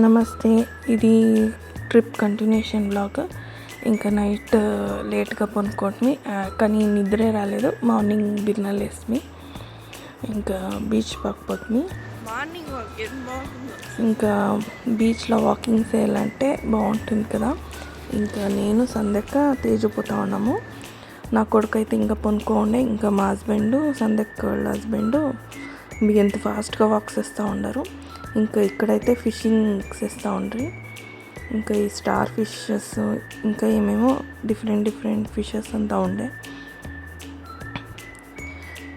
నమస్తే. ఇది trip continuation blog. ఇంకా నైట్ లేట్గా పనుకోవటమే, కానీ నిద్రే రాలేదు. మార్నింగ్ బిర్నల్ వేసి ఇంకా బీచ్ పక్కపోతుంది. మార్నింగ్ వాక్ ఎంత బాగుంటుందో. ఇంకా బీచ్లో వాకింగ్ చేయాలంటే బాగుంటుంది కదా. ఇంకా నేను సందక్క తేజపోతా ఉన్నాము. నా కొడుకు అయితే ఇంకా పనుకోండే. ఇంకా మా హస్బెండ్ సందక్క వాళ్ళ హస్బెండ్ ఎంత ఫాస్ట్గా వాక్స్ చేస్తూ ఉండరు. ఇంకా ఇక్కడైతే ఫిషింగ్ చేస్తూ ఉండ్రి. ఇంకా ఈ స్టార్ ఫిషెస్ ఇంకా ఏమేమో డిఫరెంట్ ఫిషెస్ అంతా ఉండే.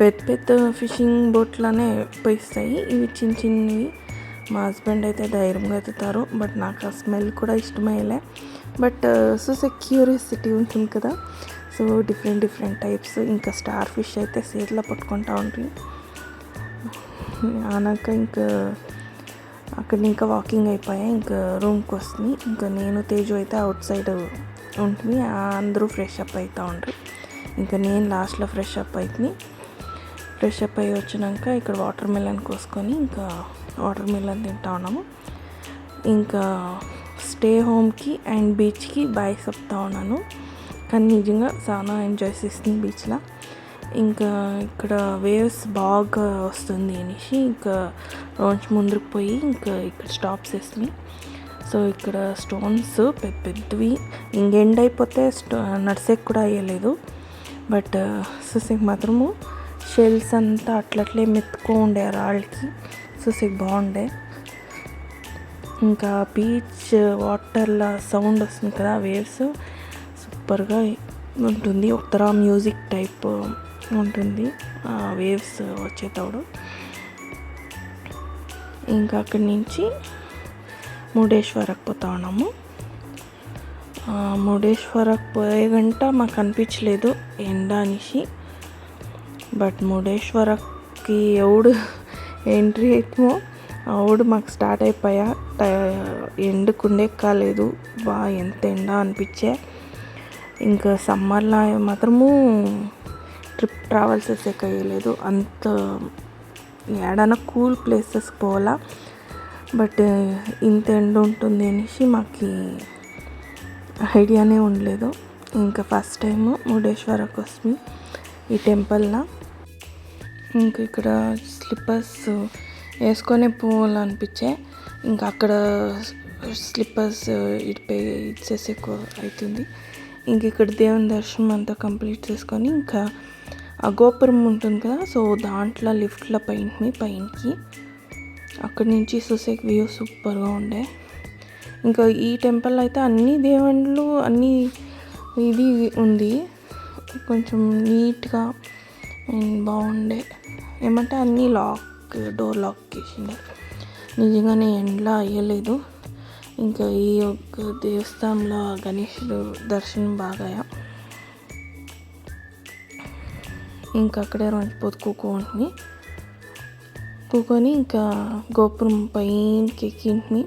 పెద్ద ఫిషింగ్ బోట్లోనే పోయిస్తాయి. ఇవి చిన్నవి. మా హస్బెండ్ అయితే ధైర్యంగా ఎత్తుతారు. బట్ నాకు ఆ స్మెల్ కూడా ఇష్టమయ్యలే. బట్ చూసే క్యూరియాసిటీ ఉంటుంది కదా. So different types. ఇంకా స్టార్ ఫిష్ అయితే చేతిలో పట్టుకుంటా ఉంటుంది. ఆనాక ఇంకా అక్కడ ఇంకా వాకింగ్ అయిపోయాయి. ఇంకా రూమ్కి వస్తుంది. ఇంకా నేను తేజు అయితే అవుట్ సైడ్ ఉంటుంది. అందరూ ఫ్రెష్ అప్ అవుతూ ఉంటారు. ఇంకా నేను లాస్ట్లో ఫ్రెష్ అప్ అవుతుంది. ఫ్రెష్ అప్ అయ్యి వచ్చినాక ఇక్కడ వాటర్ మిలన్ కోసుకొని ఇంకా వాటర్ మిలన్ తింటా ఉన్నాము. ఇంకా స్టే హోమ్కి అండ్ బీచ్కి బాయ్ చెప్తా ఉన్నాను. కానీ నిజంగా చాలా ఎంజాయ్ చేస్తుంది బీచ్లో. ఇంకా ఇక్కడ వేవ్స్ బాగా వస్తుంది అనేసి ఇంకా రోజు ముందుకు పోయి ఇంకా ఇక్కడ స్టాప్ చేస్తుంది. సో ఇక్కడ స్టోన్స్ పెద్దవి ఇంకెండ్ అయిపోతే నడిసేకి కూడా అయ్యలేదు. బట్ చూసేకి మాత్రము షెల్స్ అంతా అట్లట్లే మెత్తుకో ఉండే రాళ్ళకి. చూసేకి బాగుండే. ఇంకా బీచ్ వాటర్లో సౌండ్ వస్తుంది కదా, వేవ్స్ సూపర్గా ఉంటుంది. ఒకతర మ్యూజిక్ టైప్ ఉంటుంది వేవ్స్ వచ్చేటప్పుడు. ఇంకా అక్కడి నుంచి మురుడేశ్వరకు పోతా ఉన్నాము. మురుడేశ్వరకు పోయే గంట మాకు అనిపించలేదు ఎండ అనేసి. బట్ మురుడేశ్వరకి ఎవడు ఎంట్రీ అవుతామో ఆవిడ మాకు స్టార్ట్ అయిపోయా. ఎండకుండే కాలేదు. ఎంత ఎండ అనిపించే. ఇంకా సమ్మర్లో మాత్రము ట్రిప్ ట్రావెల్ చేసేకి అయ్యలేదు. అంత ఏడైనా కూల్ ప్లేసెస్కి పోవాలా. బట్ ఇంత ఎండ ఉంటుంది అనేసి మాకు ఐడియానే ఉండలేదు. ఇంకా ఫస్ట్ టైం మురుడేశ్వరకు వస్తుంది ఈ టెంపుల్లో. ఇంకా ఇక్కడ స్లిప్పర్స్ వేసుకొనే పోవాలనిపించే. ఇంకా అక్కడ స్లిప్పర్స్ ఇచ్చేసి ఎక్కువ అవుతుంది. ఇంక ఇక్కడ దేవుని దర్శనం అంతా కంప్లీట్ చేసుకొని ఇంకా ఆ గోపురం ఉంటుంది కదా, సో దాంట్లో లిఫ్ట్లో పైనకి అక్కడి నుంచి చూసేకి వ్యూ సూపర్గా ఉండే. ఇంకా ఈ టెంపుల్ అయితే అన్ని దేవుళ్ళు అన్నీ ఇది ఉంది. కొంచెం నీట్గా అండ్ బాగుండే. ఏమంటే అన్నీ డోర్ లాక్ చేసిండే. నిజంగానే ఎండ్లా అయ్యలేదు. ఇంకా ఈ యొక్క దేవస్థానంలో గణేశుడు దర్శనం బాగా. ఇంకా అక్కడే రోజు పొద్దుకొని ఇంకా గోపురం పైనకి ఎక్కింటిని.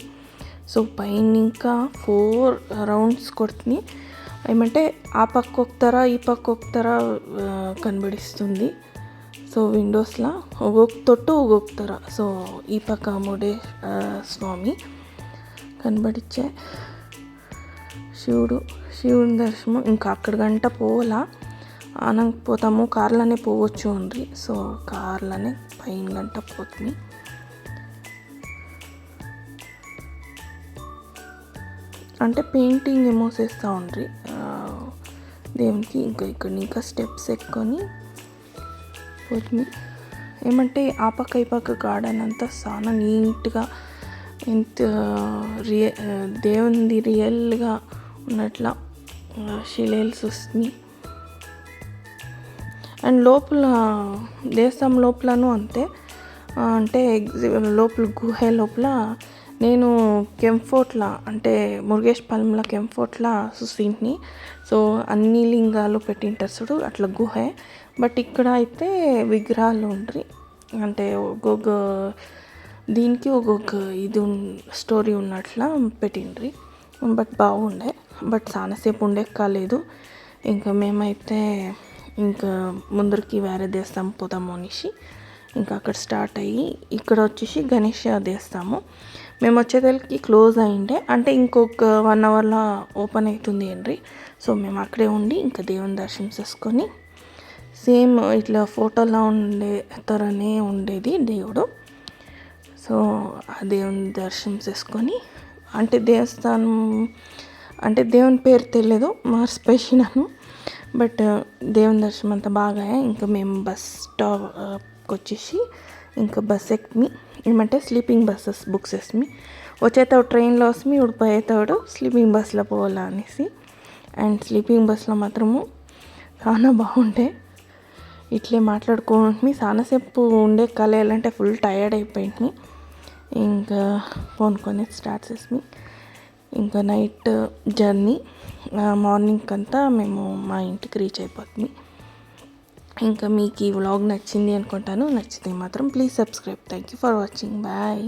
సో పైన ఇంకా 4 రౌండ్స్ కొడుతుంది. ఏమంటే ఆ పక్క ఒకతరా ఈ పక్క ఒకతరా కనబడిస్తుంది. సో విండోస్లో ఒక్కొక్క తొట్టు ఒక్కొక్కతరా. సో ఈ పక్క మురుడే స్వామి కనబడిచ్చే శివుని దర్శనం. ఇంకా అక్కడ గంట పోవాలా. పోతాము కార్లోనే పోవచ్చు అండ్రి. సో కార్లోనే పైన గంట పోతుంది. అంటే పెయింటింగ్ ఏమో చేస్తూ ఉండ్రి దేవునికి. ఇంకా స్టెప్స్ ఎక్కుని పోతుంది. ఏమంటే ఆ పక్క ఈ పక్క గార్డెన్ అంతా చాలా నీట్గా ఎంత దేవునిది రియల్గా ఉన్నట్ల శిలేల్స్ వస్తుంది. అండ్ లోపల దేవస్థానం లోపలను అంతే. అంటే లోపల గుహ లోపల నేను కెంఫోర్ట్లా అంటే మురుగేశ్వరంలో కెంఫోర్ట్లా చూసింటిని. సో అన్ని లింగాలు పెట్టింటారు చూడు, అట్లా గుహే. బట్ ఇక్కడ అయితే విగ్రహాలు ఉండ్రి. అంటే ఒక్కొక్క దీనికి ఒక్కొక్క ఇది స్టోరీ ఉన్నట్లా పెట్టిండ్రి. బట్ బాగుండే. బట్ చాలాసేపు ఉండే కాలేదు. ఇంకా మేమైతే ఇంకా ముందరికి వేరే దేవస్థానం పోదాము అనేసి ఇంకా అక్కడ స్టార్ట్ అయ్యి ఇక్కడ వచ్చేసి గణేష్ తీస్తాము. మేము వచ్చేసరికి క్లోజ్ అయ్యిండే, అంటే ఇంకొక 1 అవర్లో ఓపెన్ అవుతుంది ఎంట్రీ. సో మేము అక్కడే ఉండి ఇంకా దేవుని దర్శనం చేసుకొని, సేమ్ ఇట్లా ఫోటోలో ఉండే తరనే ఉండేది దేవుడు. సో ఆ దేవుని దర్శనం చేసుకొని, అంటే దేవస్థానం అంటే దేవుని పేరు తెలియదు, మర్చిపోయినాను. బట్ దేవుని దర్శనం అంతా బాగా. ఇంకా మేము బస్ స్టాప్కి వచ్చేసి ఇంకా బస్ ఎక్కి, ఏమంటే స్లీపింగ్ బస్సెస్ బుక్ చేసుకుని వచ్చేతాడు. ట్రైన్లో వస్తుంది, ఉడిపోయేతాడు స్లీపింగ్ బస్సులో పోవాలా అనేసి. అండ్ స్లీపింగ్ బస్సులో మాత్రము చాలా బాగుండే. ఇట్లే మాట్లాడుకోండి, చాలాసేపు ఉండే కలయాలంటే ఫుల్ టయర్డ్ అయిపోయింది. ఇంకా కొనుక్కొని స్టార్ట్ చేసి ఇంకా నైట్ జర్నీ, మార్నింగ్ అంతా మేము మా ఇంటికి రీచ్ అయిపోతుంది. ఇంకా మీకు ఈ వ్లాగ్ నచ్చింది అనుకుంటాను. నచ్చితే మాత్రం please subscribe. Thank you for watching. Bye.